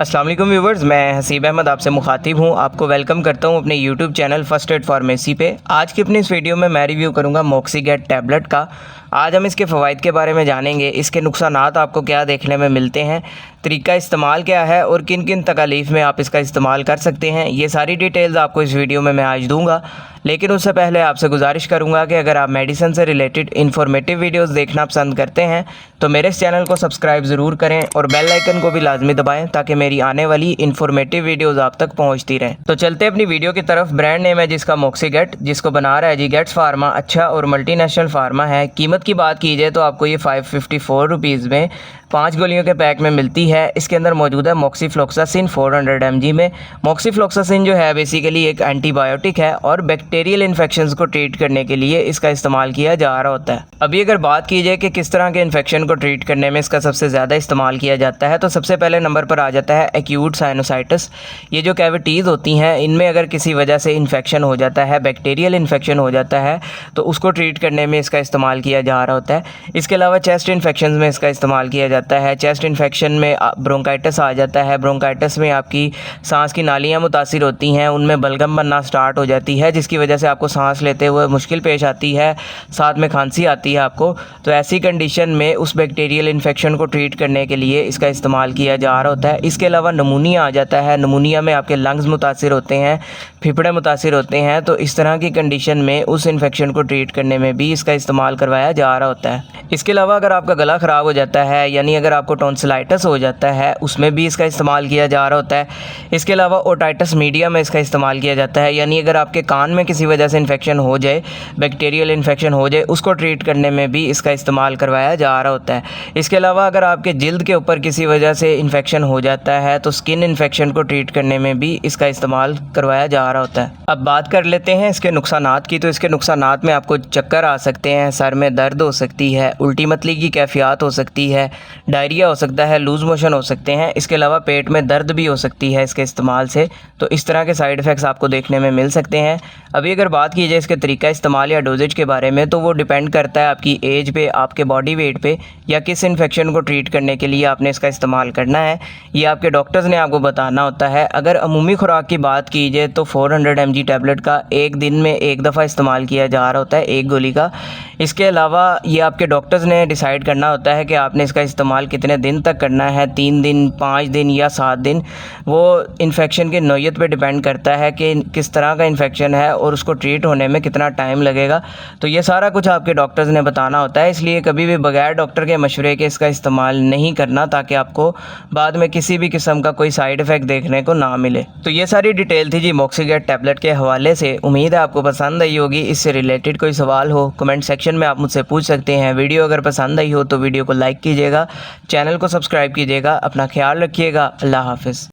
अस्सलाम वालेकुम व्यूवर्स, मैं हसीब अहमद आपसे मुखातिब हूँ। आपको वेलकम करता हूँ अपने YouTube channel first aid pharmacy पे। आज की अपनी इस वीडियो में मैं रिव्यू करूँगा मोक्सीगेट टैबलेट का। आज हम इसके फ़वाइद के बारे में जानेंगे, इसके नुकसानात आपको क्या देखने में मिलते हैं, तरीका इस्तेमाल क्या है और किन किन तकालीफ में आप इसका इस्तेमाल कर सकते हैं। ये सारी डिटेल्स आपको इस वीडियो में मैं आज दूंगा। लेकिन उससे पहले आपसे गुजारिश करूंगा कि अगर आप मेडिसिन से रिलेटेड इन्फॉर्मेटिव वीडियोस देखना पसंद करते हैं तो मेरे इस चैनल को सब्सक्राइब ज़रूर करें और बेल आइकन को भी लाजमी दबाएं ताकि मेरी आने वाली इन्फॉर्मेटिव वीडियोस आप तक पहुंचती रहें। तो चलते अपनी वीडियो की तरफ। ब्रांड नेम है जिसका मोक्सीगेट, जिसको बना रहा है जी गेट्स फार्मा। अच्छा और मल्टीनेशनल फार्मा है। कीमत की बात की जाए तो आपको ये 554 रुपीज़ में 5 गोलियों के पैक में मिलती है। इसके अंदर मौजूद है मोक्सीफ्लोक्सासिन 400 mg में। मोक्सीफ्लोक्सासिन जो है बेसिकली एक एंटीबायोटिक है और बैक्टीरियल इन्फेक्शंस को ट्रीट करने के लिए इसका इस्तेमाल किया जा रहा होता है। अभी अगर बात की जाए कि किस तरह के इन्फेक्शन को ट्रीट करने में इसका सबसे ज़्यादा इस्तेमाल किया जाता है, तो सबसे पहले नंबर पर आ जाता है एक्यूट साइनोसाइटिस। ये जो कैविटीज़ होती हैं, इनमें अगर किसी वजह से इन्फेक्शन हो जाता है, बैक्टीरियल इन्फेक्शन हो जाता है, तो उसको ट्रीट करने में इसका इस्तेमाल किया जा रहा होता है। इसके अलावा चेस्ट इन्फेक्शन में इसका इस्तेमाल किया जाता है। चेस्ट इन्फेक्शन में ब्रोंकाइटिस आ जाता है। ब्रोंकाइटिस में आपकी सांस की नालियाँ मुतासिर होती हैं, उनमें बलगम बनना स्टार्ट हो जाती है, जिसकी वजह से आपको सांस लेते हुए मुश्किल पेश आती है, साथ में खांसी आती है आपको। तो ऐसी कंडीशन में उस बैक्टीरियल इन्फेक्शन को ट्रीट करने के लिए इसका इस्तेमाल किया जा रहा होता है। इसके अलावा नमूनिया आ जाता है। नमूनिया में आपके लंग्स मुतासिर होते हैं, फेफड़े मुतासिर होते हैं। तो इस तरह की कंडीशन में उस इन्फेक्शन को ट्रीट करने में भी इसका इस्तेमाल करवाया जा रहा होता है। इसके अलावा अगर आपका गला ख़राब हो जाता है, यानी अगर आपको टॉन्सिलाइटिस हो जाता है, उसमें भी इसका इस्तेमाल किया जा रहा होता है। इसके अलावा ओटाइटिस मीडिया में इसका इस्तेमाल किया जाता है, यानी अगर आपके कान में किसी वजह से इन्फेक्शन हो जाए, बैक्टीरियल इन्फेक्शन हो जाए, उसको ट्रीट करने में भी इसका इस्तेमाल करवाया जा रहा होता है। इसके अलावा अगर आपके जिल्द के ऊपर किसी वजह से इन्फेक्शन हो जाता है तो स्किन इन्फेक्शन को ट्रीट करने में भी इसका इस्तेमाल करवाया जा रहा होता है। अब बात कर लेते हैं इसके नुकसानात की। तो इसके नुकसानात में आपको चक्कर आ सकते हैं, सर में दर्द हो सकती है, उल्टी मतली की कैफियत हो सकती है, डायरिया हो सकता है, लूज़ मोशन हो सकते हैं। इसके अलावा पेट में दर्द भी हो सकती है इसके इस्तेमाल से। तो इस तरह के साइड इफ़ेक्ट्स आपको देखने में मिल सकते हैं। अभी अगर बात की जाए इसके तरीका इस्तेमाल या डोजेज के बारे में, तो वो डिपेंड करता है आपकी एज पे, आपके बॉडी वेट पे, या किस इन्फेक्शन को ट्रीट करने के लिए आपने इसका इस्तेमाल करना है, ये आपके डॉक्टर्स ने आपको बताना होता है। अगर अमूमी खुराक की बात की जाए तो 400 mg टैबलेट का एक दिन में एक दफ़ा इस्तेमाल किया जा रहा होता है, एक गोली का। इसके अलावा ये आपके डॉक्टर्स ने डिसाइड करना होता है कि आपने इसका इस्तेमाल कितने दिन तक करना है, 3 दिन, 5 दिन या 7 दिन। वो इन्फेक्शन की नौयत पे डिपेंड करता है कि किस तरह का इन्फेक्शन है और उसको ट्रीट होने में कितना टाइम लगेगा। तो ये सारा कुछ आपके डॉक्टर्स ने बताना होता है, इसलिए कभी भी बगैर डॉक्टर के मशवरे के इसका इस्तेमाल नहीं करना, ताकि आपको बाद में किसी भी किस्म का कोई साइड इफ़ेक्ट देखने को ना मिले। तो ये सारी डिटेल थी जी मोक्सीगेट टैबलेट के हवाले से। उम्मीद है आपको पसंद आई होगी। इससे रिलेटेड कोई सवाल हो कमेंट सेक्शन में आप मुझसे पूछ सकते हैं। वीडियो अगर पसंद आई हो तो वीडियो को लाइक कीजिएगा, चैनल को सब्सक्राइब कीजिएगा। अपना ख्याल रखिएगा। अल्लाह हाफ़िज़।